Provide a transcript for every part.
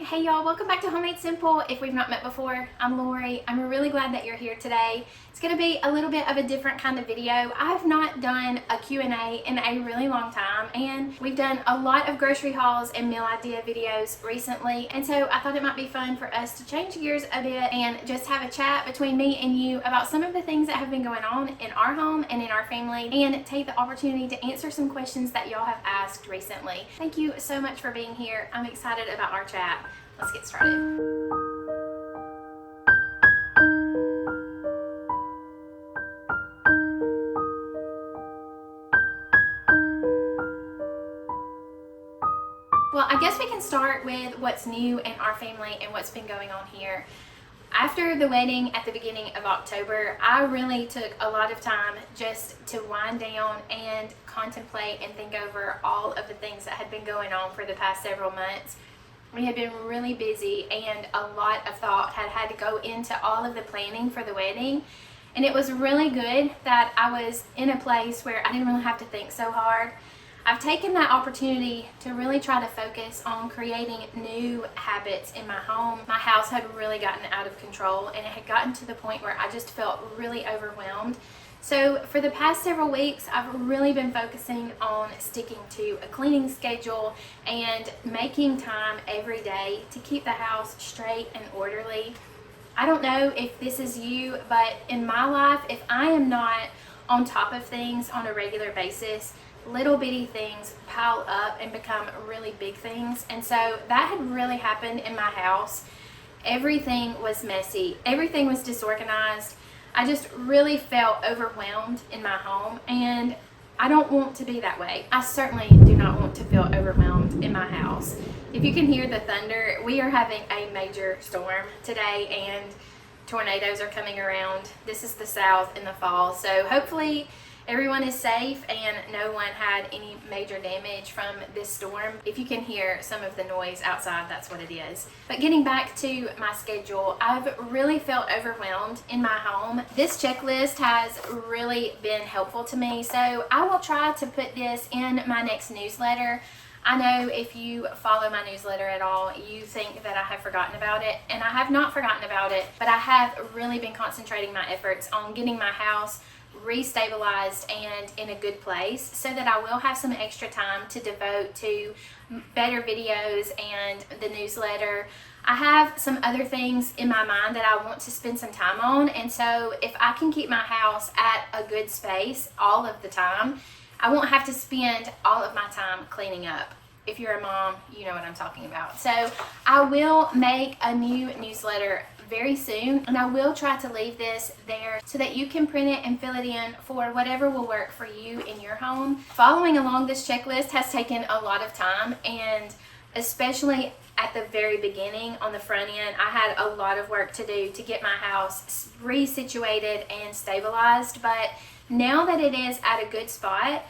Hey y'all, welcome back to Homemade Simple. If we've not met before, I'm Lori. I'm really glad that you're here today. It's going to be a little bit of a different kind of video. I've not done a Q&A in a really long time, and we've done a lot of grocery hauls and meal idea videos recently, and so I thought it might be fun for us to change gears a bit and just have a chat between me and you about some of the things that have been going on in our home and in our family, and take the opportunity to answer some questions that y'all have asked recently. Thank you so much for being here. I'm excited about our chat. Let's get started. Well, I guess we can start with what's new in our family and what's been going on here. After the wedding at the beginning of October, I really took a lot of time just to wind down and contemplate and think over all of the things that had been going on for the past several months. We had been really busy, and a lot of thought had to go into all of the planning for the wedding. And it was really good that I was in a place where I didn't really have to think so hard. I've taken that opportunity to really try to focus on creating new habits in my home. My house had really gotten out of control, and it had gotten to the point where I just felt really overwhelmed. So for the past several weeks, I've really been focusing on sticking to a cleaning schedule and making time every day to keep the house straight and orderly. I don't know if this is you, but in my life, if I am not on top of things on a regular basis, little bitty things pile up and become really big things. And so that had really happened in my house. Everything was messy. Everything was disorganized. I just really felt overwhelmed in my home, and I don't want to be that way. I certainly do not want to feel overwhelmed in my house. If you can hear the thunder, we are having a major storm today, and tornadoes are coming around. This is the South in the fall, so hopefully everyone is safe and no one had any major damage from this storm. If you can hear some of the noise outside, that's what it is. But getting back to my schedule, I've really felt overwhelmed in my home. This checklist has really been helpful to me, so I will try to put this in my next newsletter. I know if you follow my newsletter at all, you think that I have forgotten about it, and I have not forgotten about it, but I have really been concentrating my efforts on getting my house restabilized and in a good place, so that I will have some extra time to devote to better videos and the newsletter. I have some other things in my mind that I want to spend some time on, and so if I can keep my house at a good space all of the time, I won't have to spend all of my time cleaning up. If you're a mom, you know what I'm talking about. So I will make a new newsletter very soon, and I will try to leave this there so that you can print it and fill it in for whatever will work for you in your home. Following along this checklist has taken a lot of time, and especially at the very beginning on the front end, I had a lot of work to do to get my house resituated and stabilized. But now that it is at a good spot,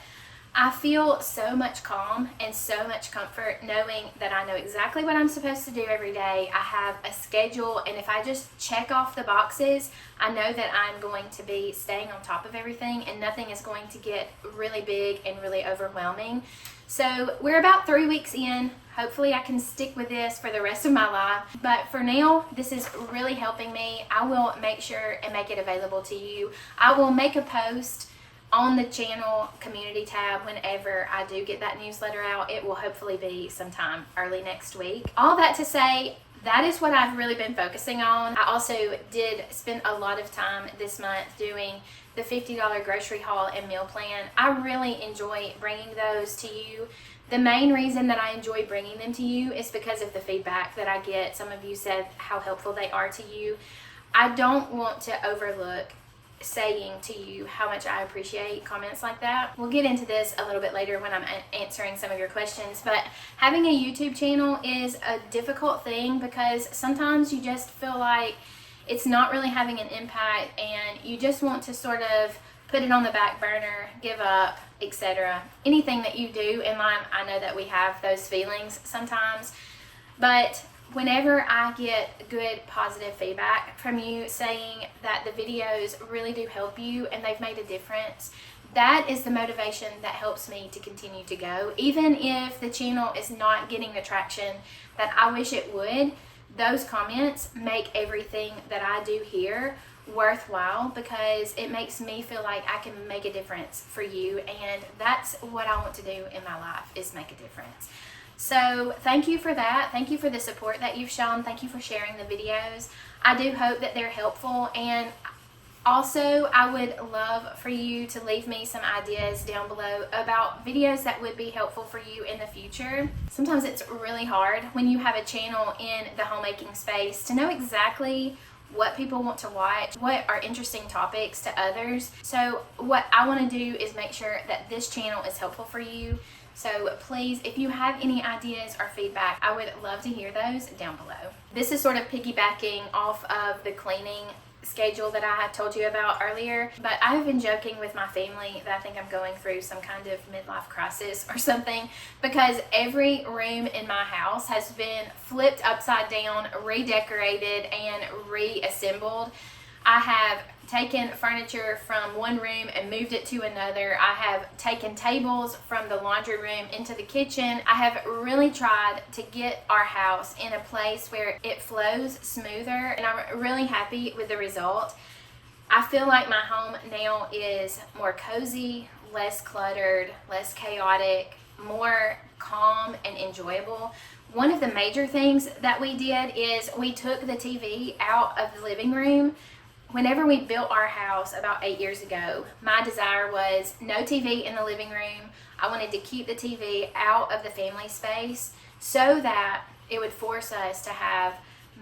I feel so much calm and so much comfort knowing that I know exactly what I'm supposed to do every day. I have a schedule, and if I just check off the boxes, I know that I'm going to be staying on top of everything, and nothing is going to get really big and really overwhelming. So we're about 3 weeks in. Hopefully I can stick with this for the rest of my life. But for now, this is really helping me. I will make sure and make it available to you. I will make a post on the channel community tab whenever I do get that newsletter out. It will hopefully be sometime early next week. All that to say, that is what I've really been focusing on. I also did spend a lot of time this month doing the $50 grocery haul and meal plan. I really enjoy bringing those to you. The main reason that I enjoy bringing them to you is because of the feedback that I get. Some of you said how helpful they are to you. I don't want to overlook saying to you how much I appreciate comments like that. We'll get into this a little bit later when I'm answering some of your questions, but having a YouTube channel is a difficult thing because sometimes you just feel like it's not really having an impact, and you just want to sort of put it on the back burner, give up, etc. Anything that you do in life, I know that we have those feelings sometimes, but whenever I get good positive feedback from you saying that the videos really do help you and they've made a difference, that is the motivation that helps me to continue to go. Even if the channel is not getting the traction that I wish it would, those comments make everything that I do here worthwhile, because it makes me feel like I can make a difference for you, and that's what I want to do in my life, is make a difference. So thank you for that. Thank you for the support that you've shown. Thank you for sharing the videos. I do hope that they're helpful, and also I would love for you to leave me some ideas down below about videos that would be helpful for you in the future. Sometimes it's really hard when you have a channel in the homemaking space to know exactly what people want to watch, what are interesting topics to others. So what I want to do is make sure that this channel is helpful for you. So please, if you have any ideas or feedback, I would love to hear those down below. This is sort of piggybacking off of the cleaning schedule that I had told you about earlier, but I've been joking with my family that I think I'm going through some kind of midlife crisis or something, because every room in my house has been flipped upside down, redecorated, and reassembled. I have taken furniture from one room and moved it to another. I have taken tables from the laundry room into the kitchen. I have really tried to get our house in a place where it flows smoother, and I'm really happy with the result. I feel like my home now is more cozy, less cluttered, less chaotic, more calm and enjoyable. One of the major things that we did is we took the TV out of the living room. Whenever we built our house about 8 years ago, my desire was no TV in the living room. I wanted to keep the TV out of the family space so that it would force us to have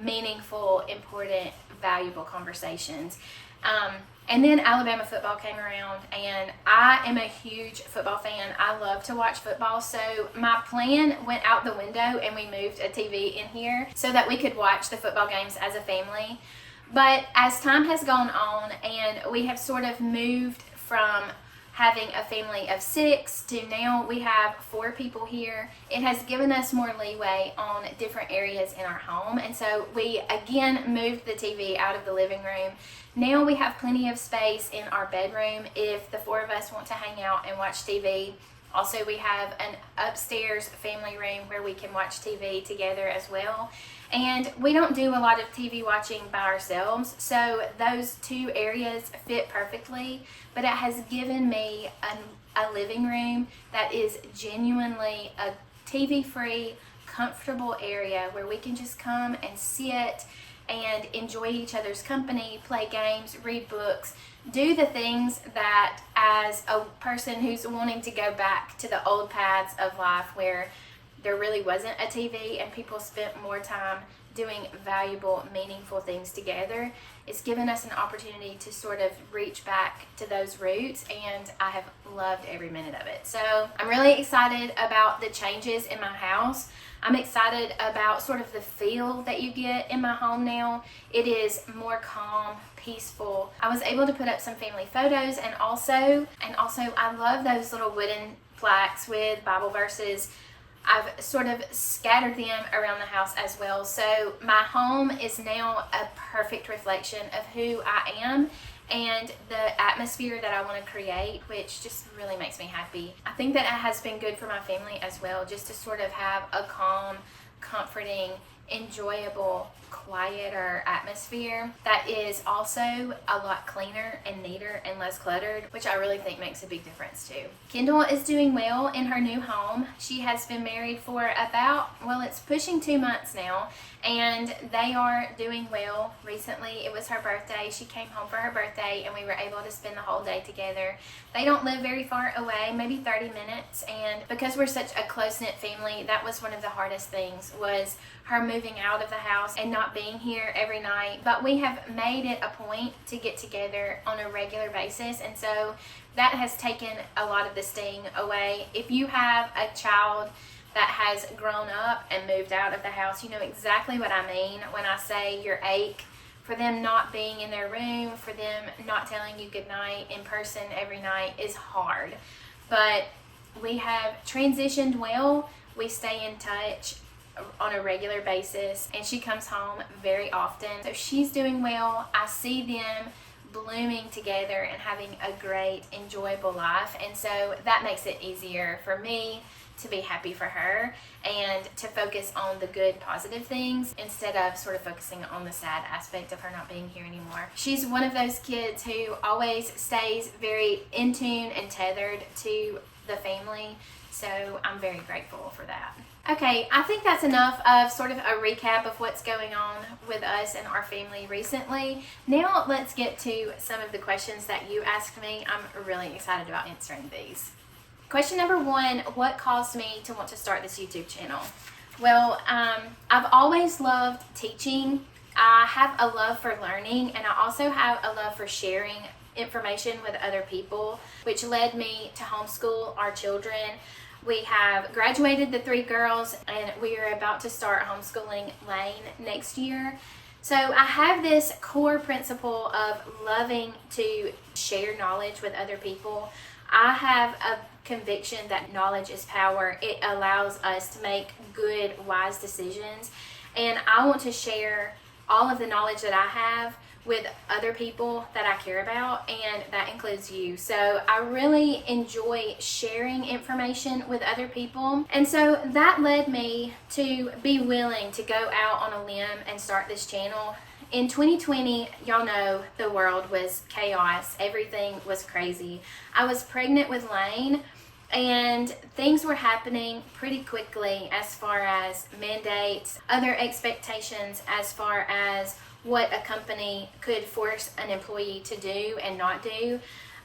meaningful, important, valuable conversations. And then Alabama football came around, and I am a huge football fan. I love to watch football, so my plan went out the window and we moved a TV in here so that we could watch the football games as a family. But as time has gone on and we have sort of moved from having a family of 6 to now we have 4 people here, it has given us more leeway on different areas in our home. And so we again moved the TV out of the living room. Now we have plenty of space in our bedroom if the 4 of us want to hang out and watch TV. Also, we have an upstairs family room where we can watch TV together as well. And we don't do a lot of TV watching by ourselves, so those 2 areas fit perfectly. But it has given me a living room that is genuinely a TV-free, comfortable area where we can just come and sit and enjoy each other's company, play games, read books, do the things that, as a person who's wanting to go back to the old paths of life where there really wasn't a TV and people spent more time doing valuable, meaningful things together, it's given us an opportunity to sort of reach back to those roots, and I have loved every minute of it. So I'm really excited about the changes in my house. I'm excited about sort of the feel that you get in my home now. It is more calm, peaceful. I was able to put up some family photos, and also I love those little wooden plaques with Bible verses. I've sort of scattered them around the house as well. So my home is now a perfect reflection of who I am and the atmosphere that I want to create, which just really makes me happy. I think that it has been good for my family as well, just to sort of have a calm, comforting, enjoyable, quieter atmosphere that is also a lot cleaner and neater and less cluttered, which I really think makes a big difference too. Kindall is doing well in her new home. She has been married for about, well, it's pushing 2 months now, and they are doing well. Recently it was her birthday. She came home for her birthday and we were able to spend the whole day together. They don't live very far away, maybe 30 minutes, and because we're such a close-knit family, that was one of the hardest things, was her moving out of the house and not being here every night. But we have made it a point to get together on a regular basis, and so that has taken a lot of the sting away. If you have a child that has grown up and moved out of the house, you know exactly what I mean when I say your ache for them not being in their room, for them not telling you goodnight in person every night is hard. But we have transitioned well. We stay in touch on a regular basis, and she comes home very often. So she's doing well. I see them blooming together and having a great, enjoyable life, and so that makes it easier for me to be happy for her and to focus on the good, positive things instead of sort of focusing on the sad aspect of her not being here anymore. She's one of those kids who always stays very in tune and tethered to the family, so I'm very grateful for that. Okay, I think that's enough of sort of a recap of what's going on with us and our family recently. Now let's get to some of the questions that you asked me. I'm really excited about answering these. Question number 1, what caused me to want to start this YouTube channel? Well, I've always loved teaching. I have a love for learning, and I also have a love for sharing information with other people, which led me to homeschool our children. We have graduated the 3 girls, and we are about to start homeschooling Lane next year. So I have this core principle of loving to share knowledge with other people. I have a conviction that knowledge is power. It allows us to make good, wise decisions. And I want to share all of the knowledge that I have with other people that I care about, and that includes you. So I really enjoy sharing information with other people. And so that led me to be willing to go out on a limb and start this channel. In 2020, y'all know the world was chaos. Everything was crazy. I was pregnant with Lane, and things were happening pretty quickly as far as mandates, other expectations as far as what a company could force an employee to do and not do.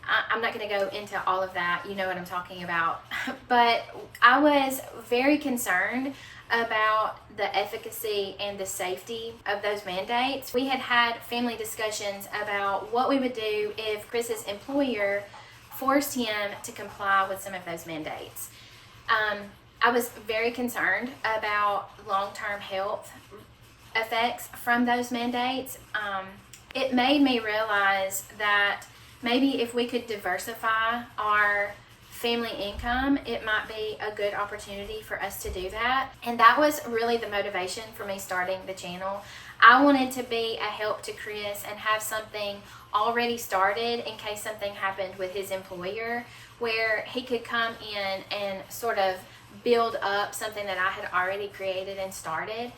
I'm not going to go into all of that. You know what I'm talking about. But I was very concerned about the efficacy and the safety of those mandates. We had had family discussions about what we would do if Chris's employer forced him to comply with some of those mandates. I was very concerned about long-term health effects from those mandates. It made me realize that maybe if we could diversify our family income, it might be a good opportunity for us to do that. And that was really the motivation for me starting the channel. I wanted to be a help to Chris and have something already started in case something happened with his employer, where he could come in and sort of build up something that I had already created and started.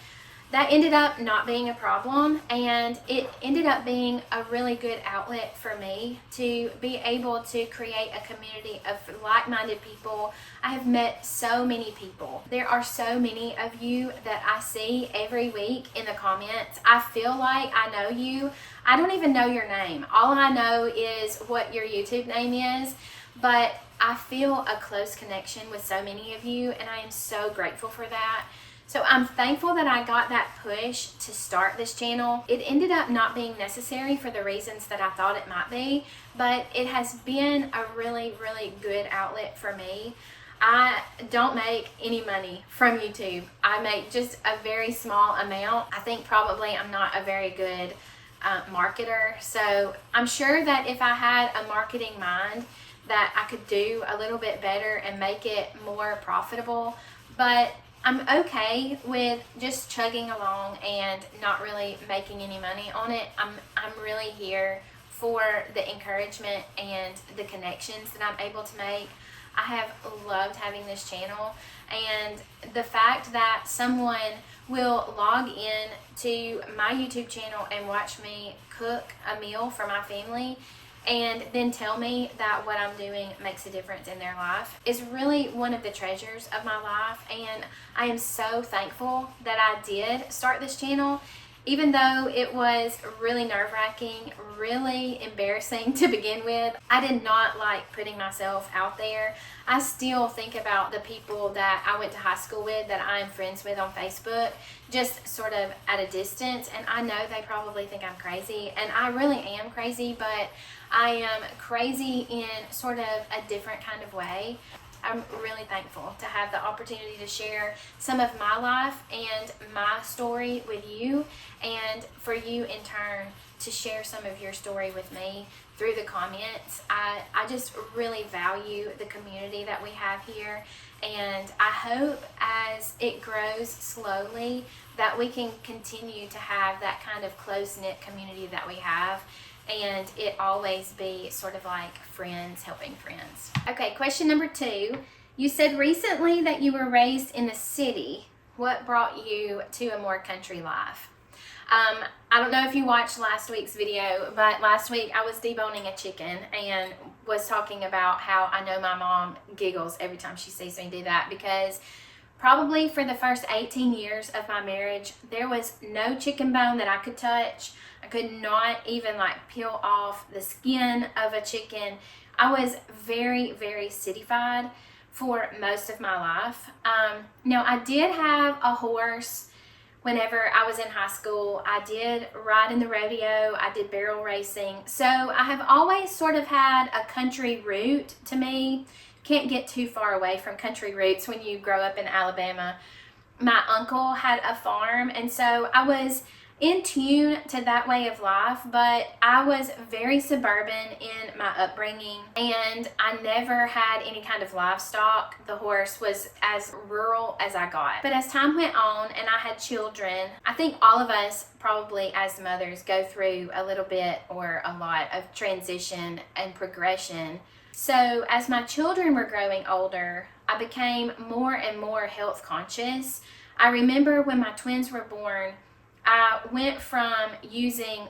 That ended up not being a problem, and it ended up being a really good outlet for me to be able to create a community of like-minded people. I have met so many people. There are so many of you that I see every week in the comments. I feel like I know you. I don't even know your name. All I know is what your YouTube name is, but I feel a close connection with so many of you, and I am so grateful for that. So I'm thankful that I got that push to start this channel. It ended up not being necessary for the reasons that I thought it might be, but it has been a really, really good outlet for me. I don't make any money from YouTube. I make just a very small amount. I think probably I'm not a very good marketer. So I'm sure that if I had a marketing mind, that I could do a little bit better and make it more profitable. But I'm okay with just chugging along and not really making any money on it. I'm really here for the encouragement and the connections that I'm able to make. I have loved having this channel, and the fact that someone will log in to my YouTube channel and watch me cook a meal for my family and then tell me that what I'm doing makes a difference in their life is really one of the treasures of my life. And I am so thankful that I did start this channel, even though it was really nerve-wracking, really embarrassing to begin with. I did not like putting myself out there. I still think about the people that I went to high school with, that I'm friends with on Facebook, just sort of at a distance, and I know they probably think I'm crazy, and I really am crazy, but I am crazy in sort of a different kind of way. I'm really thankful to have the opportunity to share some of my life and my story with you, and for you in turn to share some of your story with me through the comments. I just really value the community that we have here, and I hope as it grows slowly that we can continue to have that kind of close-knit community that we have, and it always be sort of like friends helping friends. Okay, question number 2 You said recently that you were raised in the city. What brought you to a more country life? I don't know if you watched last week's video, but last week I was deboning a chicken and was talking about how I know my mom giggles every time she sees me do that, because probably for the first 18 years of my marriage, there was no chicken bone that I could touch. I could not even peel off the skin of a chicken. I was very, very cityfied for most of my life. Now, I did have a horse whenever I was in high school. I did ride in the rodeo. I did barrel racing. So I have always sort of had a country root to me. Can't get too far away from country roots when you grow up in Alabama. My uncle had a farm, and so I was in tune to that way of life, but I was very suburban in my upbringing, and I never had any kind of livestock. The horse was as rural as I got. But as time went on and I had children, I think all of us probably as mothers go through a little bit or a lot of transition and progression. So as my children were growing older, I became more and more health conscious. I remember when my twins were born, I went from using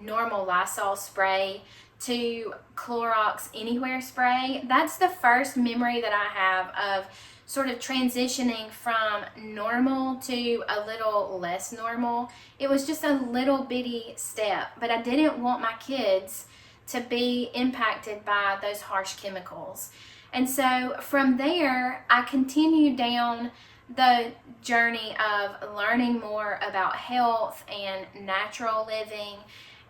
normal Lysol spray to Clorox Anywhere spray. That's the first memory that I have of sort of transitioning from normal to a little less normal. It was just a little bitty step, but I didn't want my kids to be impacted by those harsh chemicals. And so from there, I continued down the journey of learning more about health and natural living,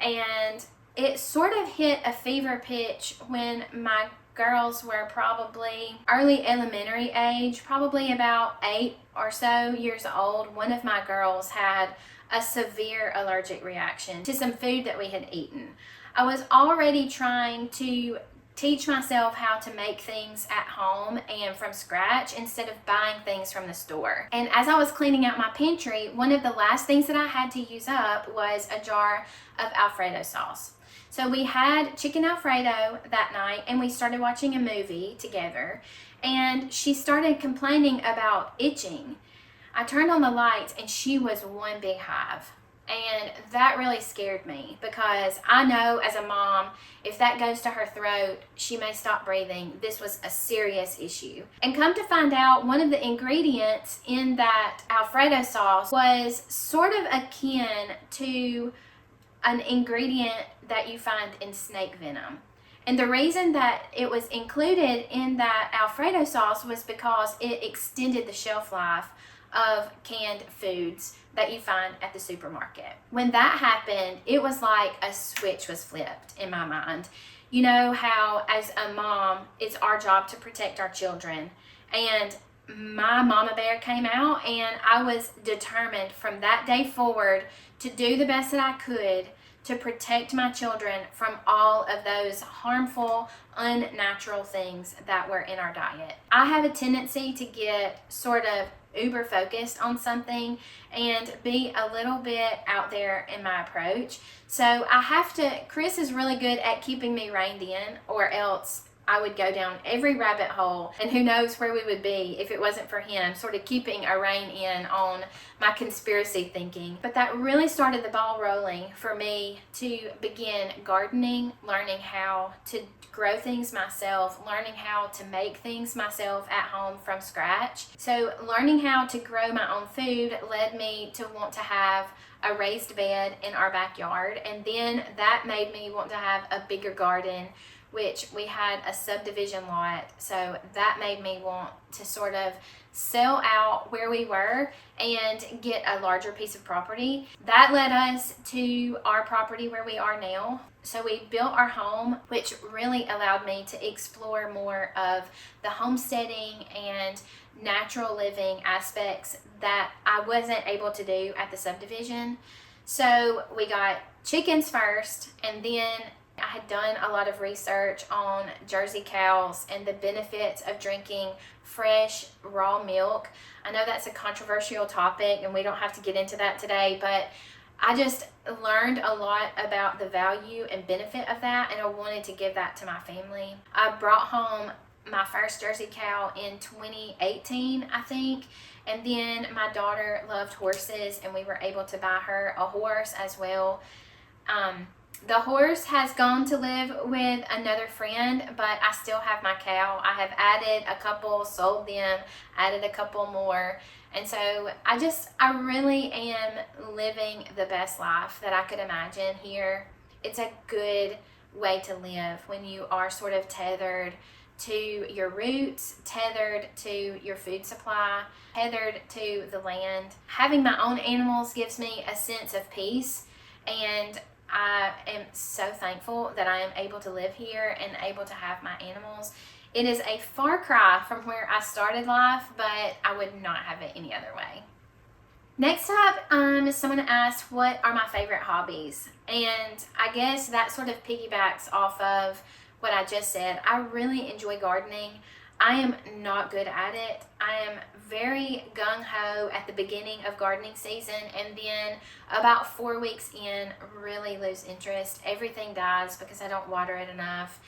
and it sort of hit a fever pitch when my girls were probably early elementary age, probably about 8 or so years old. One of my girls had a severe allergic reaction to some food that we had eaten. I was already trying to teach myself how to make things at home and from scratch instead of buying things from the store. And as I was cleaning out my pantry, one of the last things that I had to use up was a jar of Alfredo sauce. So we had chicken Alfredo that night, and we started watching a movie together, and she started complaining about itching. I turned on the lights and she was one big hive. And that really scared me, because I know as a mom, if that goes to her throat, she may stop breathing. This was a serious issue. And come to find out, one of the ingredients in that Alfredo sauce was sort of akin to an ingredient that you find in snake venom. And the reason that it was included in that Alfredo sauce was because it extended the shelf life of canned foods that you find at the supermarket. When that happened, it was like a switch was flipped in my mind. You know how as a mom, it's our job to protect our children. And my mama bear came out, and I was determined from that day forward to do the best that I could to protect my children from all of those harmful, unnatural things that were in our diet. I have a tendency to get sort of uber focused on something and be a little bit out there in my approach. So Chris is really good at keeping me reined in, or else I would go down every rabbit hole, and who knows where we would be if it wasn't for him sort of keeping a rein in on my conspiracy thinking. But that really started the ball rolling for me to begin gardening, learning how to grow things myself, learning how to make things myself at home from scratch. So learning how to grow my own food led me to want to have a raised bed in our backyard, and then that made me want to have a bigger garden, which we had a subdivision lot. So that made me want to sort of sell out where we were and get a larger piece of property. That led us to our property where we are now. So we built our home, which really allowed me to explore more of the homesteading and natural living aspects that I wasn't able to do at the subdivision. So we got chickens first, and then I had done a lot of research on Jersey cows and the benefits of drinking fresh raw milk. I know that's a controversial topic and we don't have to get into that today, but I just learned a lot about the value and benefit of that, and I wanted to give that to my family. I brought home my first Jersey cow in 2018, I think. And then my daughter loved horses, and we were able to buy her a horse as well. The horse has gone to live with another friend, but I still have my cow. I have added a couple, sold them, added a couple more. And so I really am living the best life that I could imagine here. It's a good way to live when you are sort of tethered to your roots, tethered to your food supply, tethered to the land. Having my own animals gives me a sense of peace, and I am so thankful that I am able to live here and able to have my animals. It is a far cry from where I started life, but I would not have it any other way. Next up, someone asked, what are my favorite hobbies? And I guess that sort of piggybacks off of what I just said. I really enjoy gardening. I am not good at it. I am very gung-ho at the beginning of gardening season, and then about 4 weeks in, really lose interest. Everything dies because I don't water it enough.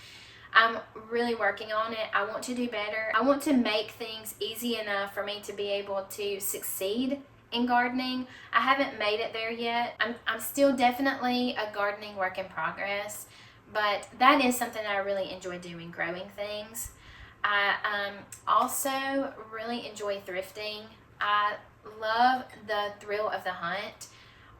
I'm really working on it. I want to do better. I want to make things easy enough for me to be able to succeed in gardening. I haven't made it there yet. I'm still definitely a gardening work in progress, but that is something that I really enjoy doing, growing things. I also really enjoy thrifting. I love the thrill of the hunt.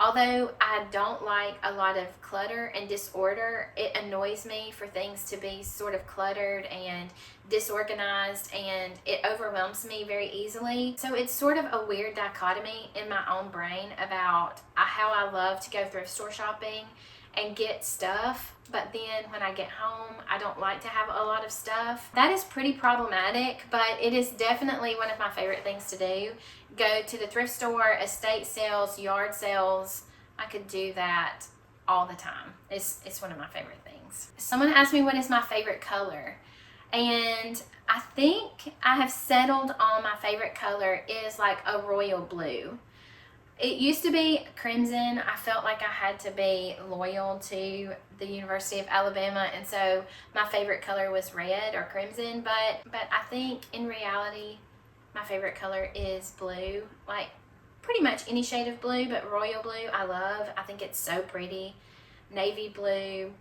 Although I don't like a lot of clutter and disorder, it annoys me for things to be sort of cluttered and disorganized, and it overwhelms me very easily. So it's sort of a weird dichotomy in my own brain about how I love to go thrift store shopping and get stuff, but then when I get home, I don't like to have a lot of stuff. That is pretty problematic, but it is definitely one of my favorite things to do. Go to the thrift store, estate sales, yard sales. I could do that all the time. It's one of my favorite things. Someone asked me what is my favorite color, and I think I have settled on my favorite color is like a royal blue. It used to be crimson. I felt like I had to be loyal to the University of Alabama, and so my favorite color was red or crimson, but I think in reality my favorite color is blue. Like pretty much any shade of blue, but royal blue I love. I think it's so pretty. Navy blue,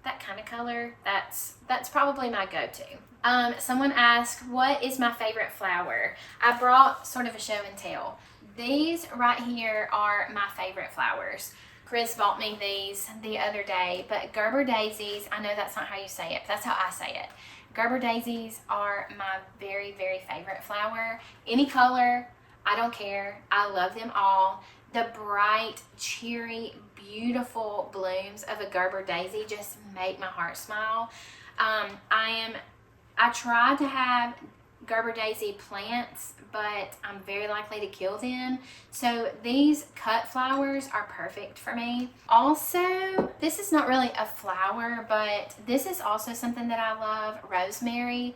that kind of color, that's probably my go-to. Someone asked, what is my favorite flower? I brought sort of a show and tell. These right here are my favorite flowers. Chris bought me these the other day, but Gerber daisies, I know that's not how you say it, but that's how I say it. Gerber daisies are my very, very favorite flower. Any color, I don't care. I love them all. The bright, cheery, beautiful blooms of a Gerber daisy just make my heart smile. I try to have Gerber daisy plants, but I'm very likely to kill them. So these cut flowers are perfect for me. Also, this is not really a flower, but this is also something that I love, rosemary.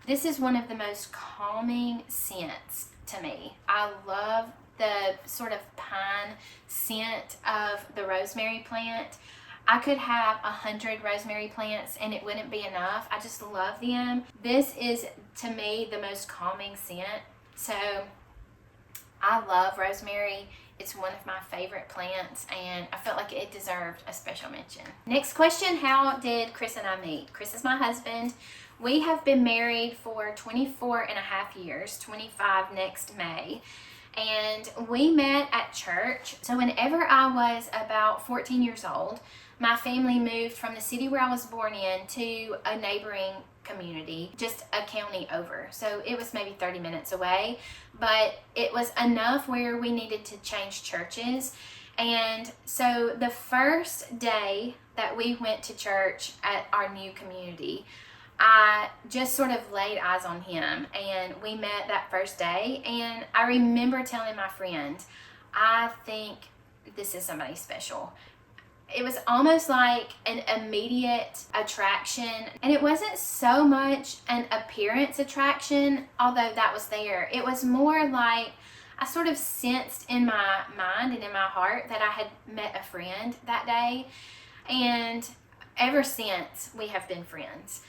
This is one of the most calming scents to me. I love the sort of pine scent of the rosemary plant. I could have 100 rosemary plants and it wouldn't be enough. I just love them. This is, to me, the most calming scent. So I love rosemary. It's one of my favorite plants, and I felt like it deserved a special mention. Next question, how did Chris and I meet? Chris is my husband. We have been married for 24 and a half years, 25 next May. And we met at church. So whenever I was about 14 years old, my family moved from the city where I was born in to a neighboring community, just a county over. So it was maybe 30 minutes away, but it was enough where we needed to change churches. And so the first day that we went to church at our new community, I just sort of laid eyes on him, and we met that first day. And I remember telling my friend, I think this is somebody special. It was almost like an immediate attraction, and it wasn't so much an appearance attraction, although that was there. It was more like I sort of sensed in my mind and in my heart that I had met a friend that day, and ever since we have been friends.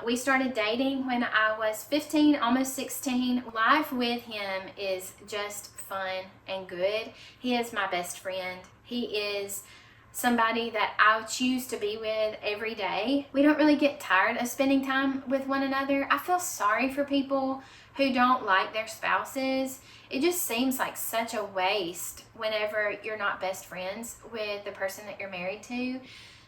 We started dating when I was 15, almost 16. Life with him is just fun and good. He is my best friend. He is somebody that I choose to be with every day. We don't really get tired of spending time with one another. I feel sorry for people who don't like their spouses. It just seems like such a waste whenever you're not best friends with the person that you're married to.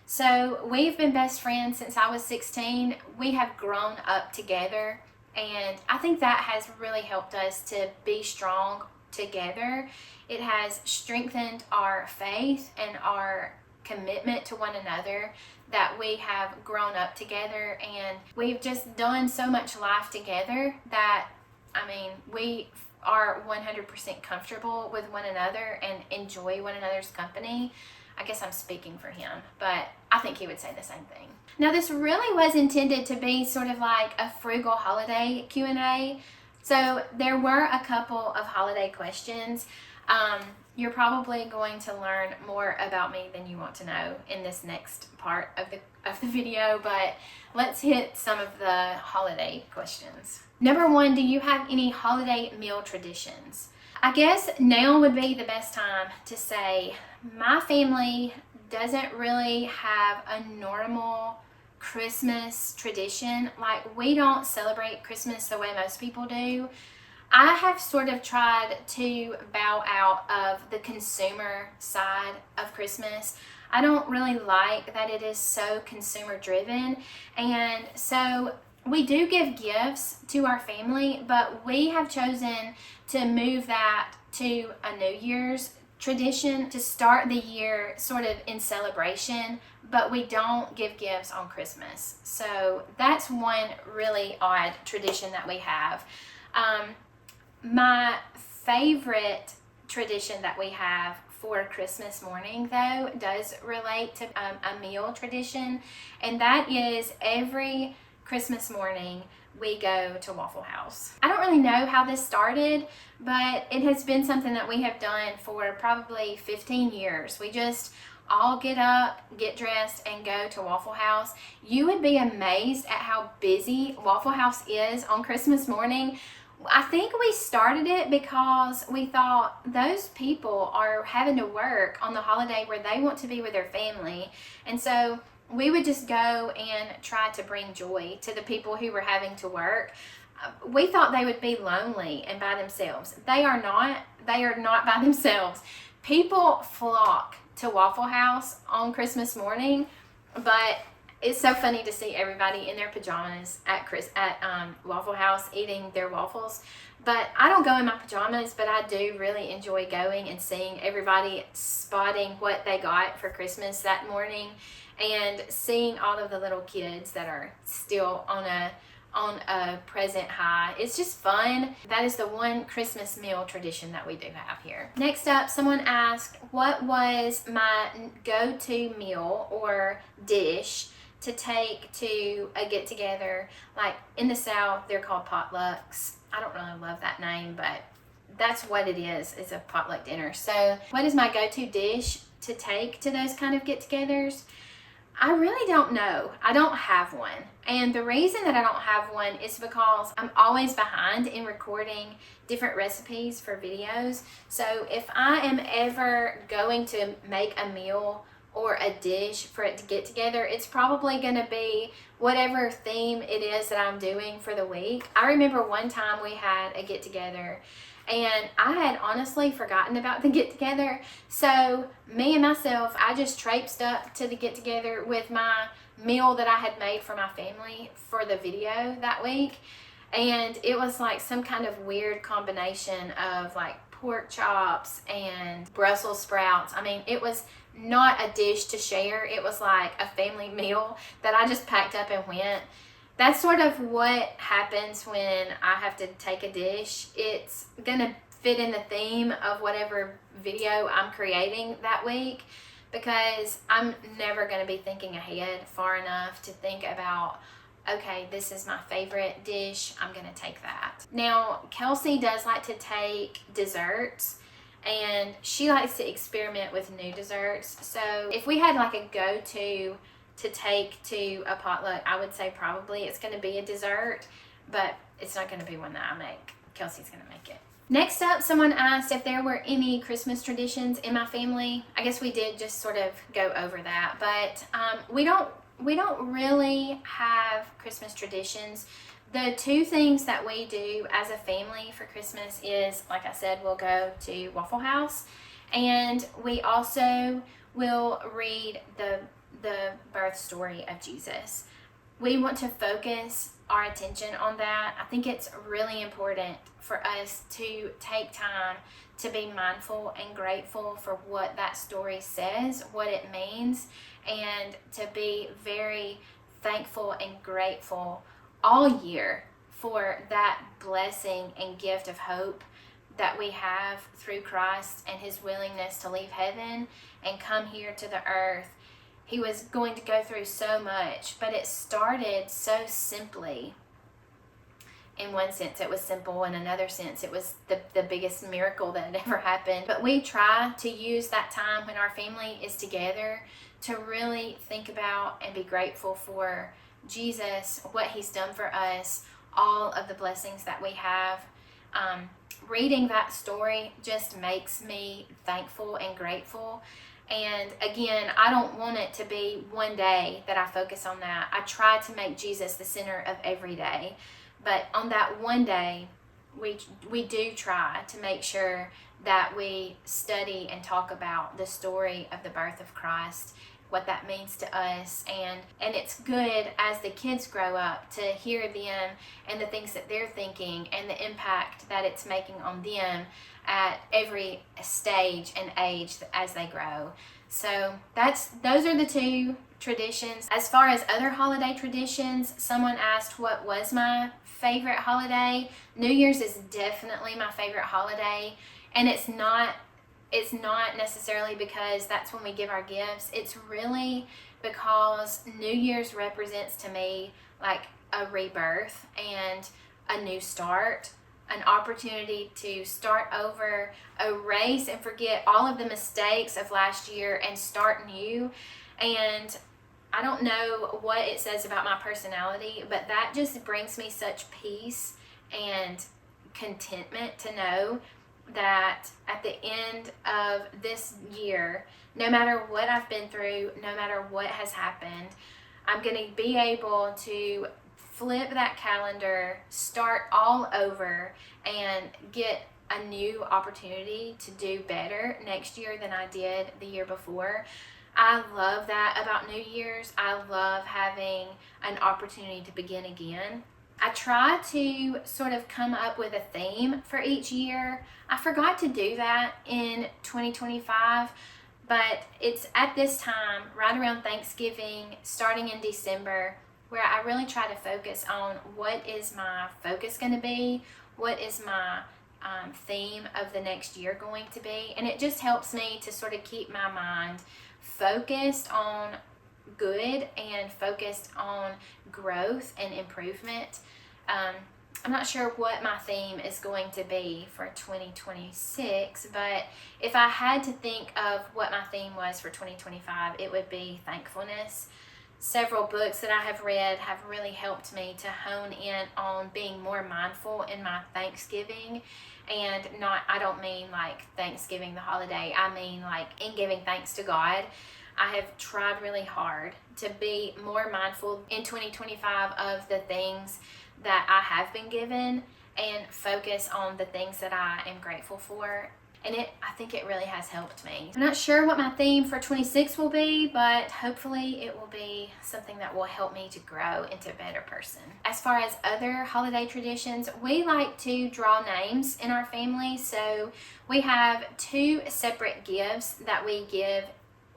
So we've been best friends since I was 16. We have grown up together, and I think that has really helped us to be strong together. It has strengthened our faith and our commitment to one another, that we have grown up together, and we've just done so much life together that, I mean, we are 100% comfortable with one another and enjoy one another's company. I guess I'm speaking for him, but I think he would say the same thing. Now, this really was intended to be sort of like a frugal holiday Q&A. So there were a couple of holiday questions. You're probably going to learn more about me than you want to know in this next part of the video, but let's hit some of the holiday questions. Number one, do you have any holiday meal traditions? I guess now would be the best time to say my family doesn't really have a normal Christmas tradition. Like, we don't celebrate Christmas the way most people do. I have sort of tried to bow out of the consumer side of Christmas. I don't really like that it is so consumer driven, and so we do give gifts to our family, but we have chosen to move that to a New Year's tradition to start the year sort of in celebration, but we don't give gifts on Christmas. So that's one really odd tradition that we have. My favorite tradition that we have for Christmas morning, though, does relate to a meal tradition, and that is every Christmas morning we go to Waffle House. I don't really know how this started, but it has been something that we have done for probably 15 years. We just all get up, get dressed, and go to Waffle House. You would be amazed at how busy Waffle House is on Christmas morning. I think we started it because we thought those people are having to work on the holiday where they want to be with their family. And so we would just go and try to bring joy to the people who were having to work. We thought they would be lonely and by themselves. They are not. They are not by themselves. People flock to Waffle House on Christmas morning, but it's so funny to see everybody in their pajamas at Waffle House eating their waffles. But I don't go in my pajamas, but I do really enjoy going and seeing everybody spotting what they got for Christmas that morning, and seeing all of the little kids that are still on a present high. It's just fun. That is the one Christmas meal tradition that we do have here. Next up, someone asked, what was my go-to meal or dish to take to a get-together? Like, in the South, they're called potlucks. I don't really love that name, but that's what it is a potluck dinner. So what is my go-to dish to take to those kind of get-togethers? I really don't know. I don't have one. And the reason that I don't have one is because I'm always behind in recording different recipes for videos. So if I am ever going to make a meal or a dish for it to get together, it's probably going to be whatever theme it is that I'm doing for the week. I remember one time we had a get together, and I had honestly forgotten about the get together. So me and myself, I just traipsed up to the get together with my meal that I had made for my family for the video that week. And it was like some kind of weird combination of like pork chops and Brussels sprouts. I mean, it was not a dish to share. It was like a family meal that I just packed up and went. That's sort of what happens when I have to take a dish. It's gonna fit in the theme of whatever video I'm creating that week, because I'm never gonna be thinking ahead far enough to think about, okay, this is my favorite dish, I'm gonna take that. Now, Kelsey does like to take desserts, and she likes to experiment with new desserts. So if we had like a go-to to take to a potluck, I would say probably it's going to be a dessert, but it's not going to be one that I make. Kelsey's going to make it. Next up, someone asked if there were any Christmas traditions in my family. I guess we did just sort of go over that, but we don't really have Christmas traditions. The two things that we do as a family for Christmas is, like I said, we'll go to Waffle House, and we also will read the birth story of Jesus. We want to focus our attention on that. I think it's really important for us to take time to be mindful and grateful for what that story says, what it means, and to be very thankful and grateful all year for that blessing and gift of hope that we have through Christ and his willingness to leave heaven and come here to the earth. He was going to go through so much, but it started so simply. In one sense, it was simple. In another sense, it was the biggest miracle that had ever happened. But we try to use that time when our family is together to really think about and be grateful for Jesus, what he's done for us, all of the blessings that we have. Reading that story just makes me thankful and grateful. And again, I don't want it to be one day that I focus on that. I try to make Jesus the center of every day. But on that one day, we do try to make sure that we study and talk about the story of the birth of Christ, what that means to us. And it's good as the kids grow up to hear them and the things that they're thinking and the impact that it's making on them at every stage and age as they grow. So those are the two traditions. As far as other holiday traditions, someone asked what was my favorite holiday. New Year's is definitely my favorite holiday, and it's not necessarily because that's when we give our gifts. It's really because New Year's represents to me like a rebirth and a new start, an opportunity to start over, erase and forget all of the mistakes of last year and start new. And I don't know what it says about my personality, but that just brings me such peace and contentment to know that at the end of this year, no matter what I've been through, no matter what has happened, I'm going to be able to flip that calendar, start all over, and get a new opportunity to do better next year than I did the year before. I love that about New Year's. I love having an opportunity to begin again. I try to sort of come up with a theme for each year. I forgot to do that in 2025, but it's at this time, right around Thanksgiving, starting in December, where I really try to focus on what is my focus going to be, what is my theme of the next year going to be, and it just helps me to sort of keep my mind focused on good and focused on growth and improvement. I'm not sure what my theme is going to be for 2026, but if I had to think of what my theme was for 2025, it would be thankfulness. Several books that I have read have really helped me to hone in on being more mindful in my Thanksgiving. And I don't mean like Thanksgiving the holiday, I mean like in giving thanks to God. I have tried really hard to be more mindful in 2025 of the things that I have been given and focus on the things that I am grateful for. And I think it really has helped me. I'm not sure what my theme for 26 will be, but hopefully it will be something that will help me to grow into a better person. As far as other holiday traditions, we like to draw names in our family. So we have 2 separate gifts that we give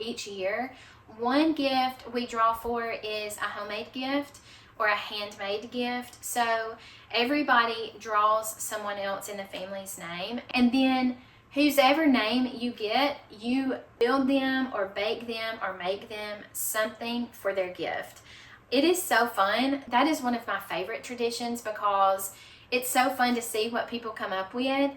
each year. One gift we draw for is a homemade gift or a handmade gift. So everybody draws someone else in the family's name, and then whosever name you get, you build them or bake them or make them something for their gift. It is so fun. That is one of my favorite traditions because it's so fun to see what people come up with.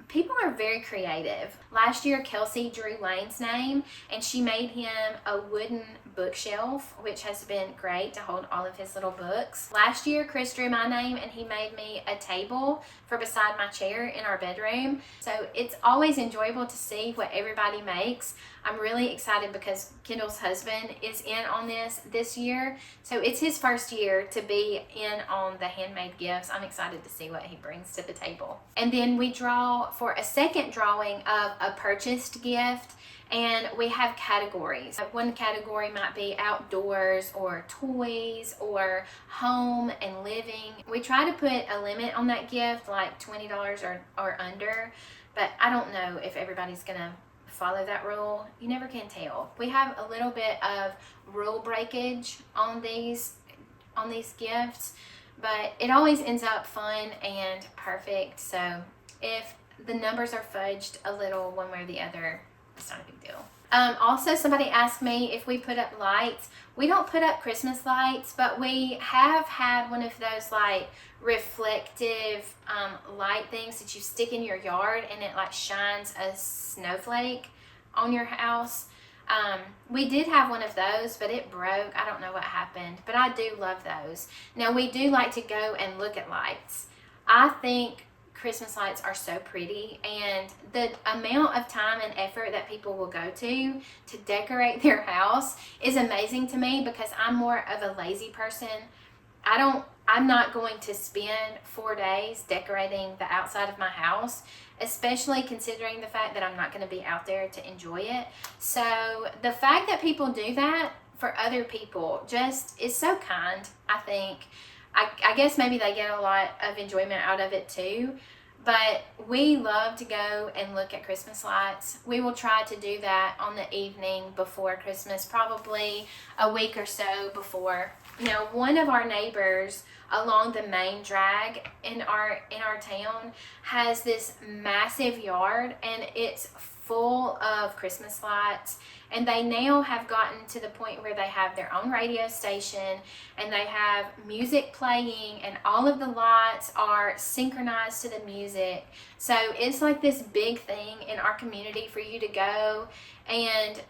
People are very creative. Last year, Kelsey drew Wayne's name, and she made him a wooden bookshelf, which has been great to hold all of his little books. Last year, Chris drew my name, and he made me a table for beside my chair in our bedroom. So it's always enjoyable to see what everybody makes. I'm really excited because Kindall's husband is in on this year. So it's his first year to be in on the handmade gifts. I'm excited to see what he brings to the table. And then we draw for a second drawing of a purchased gift, and we have categories. One category might be outdoors or toys or home and living. We try to put a limit on that gift, like $20 or under, but I don't know if everybody's gonna follow that rule. You never can tell. We have a little bit of rule breakage on these gifts, but it always ends up fun and perfect. So if the numbers are fudged a little one way or the other, it's not a big deal. Also, somebody asked me if we put up lights. We don't put up Christmas lights, but we have had one of those like reflective light things that you stick in your yard, and it like shines a snowflake on your house. We did have one of those, but it broke. I don't know what happened, but I do love those. Now, we do like to go and look at lights. I think Christmas lights are so pretty, and the amount of time and effort that people will go to decorate their house is amazing to me, because I'm more of a lazy person. I'm not going to spend 4 days decorating the outside of my house, especially considering the fact that I'm not going to be out there to enjoy it. So the fact that people do that for other people just is so kind, I think. I guess maybe they get a lot of enjoyment out of it too. But we love to go and look at Christmas lights. We will try to do that on the evening before Christmas, probably a week or so before. Now, one of our neighbors along the main drag in our town has this massive yard, and it's full of Christmas lights. And they now have gotten to the point where they have their own radio station, and they have music playing, and all of the lights are synchronized to the music. So it's like this big thing in our community for you to go and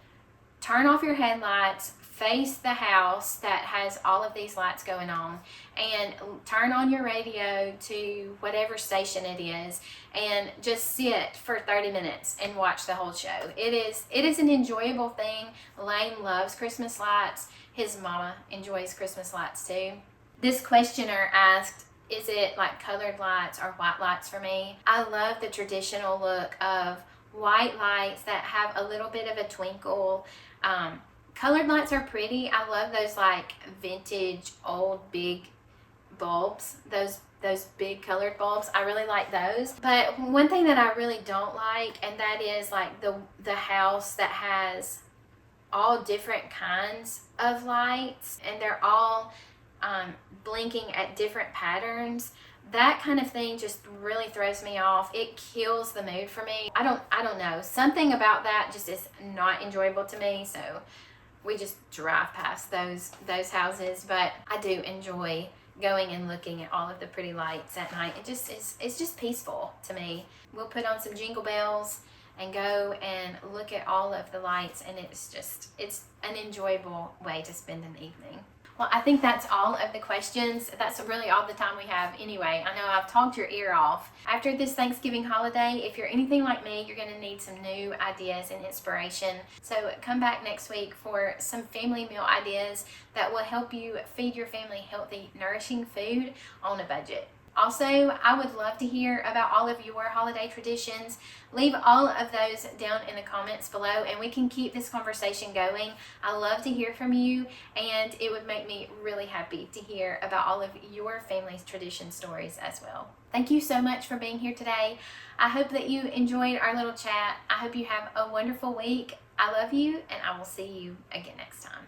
turn off your headlights, face the house that has all of these lights going on, and turn on your radio to whatever station it is, and just sit for 30 minutes and watch the whole show. It is an enjoyable thing. Lane loves Christmas lights. His mama enjoys Christmas lights too. This questioner asked, is it like colored lights or white lights for me? I love the traditional look of white lights that have a little bit of a twinkle. Colored lights are pretty. I love those like vintage old big bulbs, those big colored bulbs. I really like those. But one thing that I really don't like, and that is like the house that has all different kinds of lights, and they're all blinking at different patterns. That kind of thing just really throws me off. It kills the mood for me. I don't know. Something about that just is not enjoyable to me. So we just drive past those houses. But I do enjoy going and looking at all of the pretty lights at night. It's just peaceful to me. We'll put on some jingle bells and go and look at all of the lights, and it's an enjoyable way to spend an evening. Well, I think that's all of the questions. That's really all the time we have anyway. I know I've talked your ear off. After this Thanksgiving holiday, if you're anything like me, you're going to need some new ideas and inspiration. So come back next week for some family meal ideas that will help you feed your family healthy, nourishing food on a budget. Also, I would love to hear about all of your holiday traditions. Leave all of those down in the comments below, and we can keep this conversation going. I love to hear from you, and it would make me really happy to hear about all of your family's tradition stories as well. Thank you so much for being here today. I hope that you enjoyed our little chat. I hope you have a wonderful week. I love you, and I will see you again next time.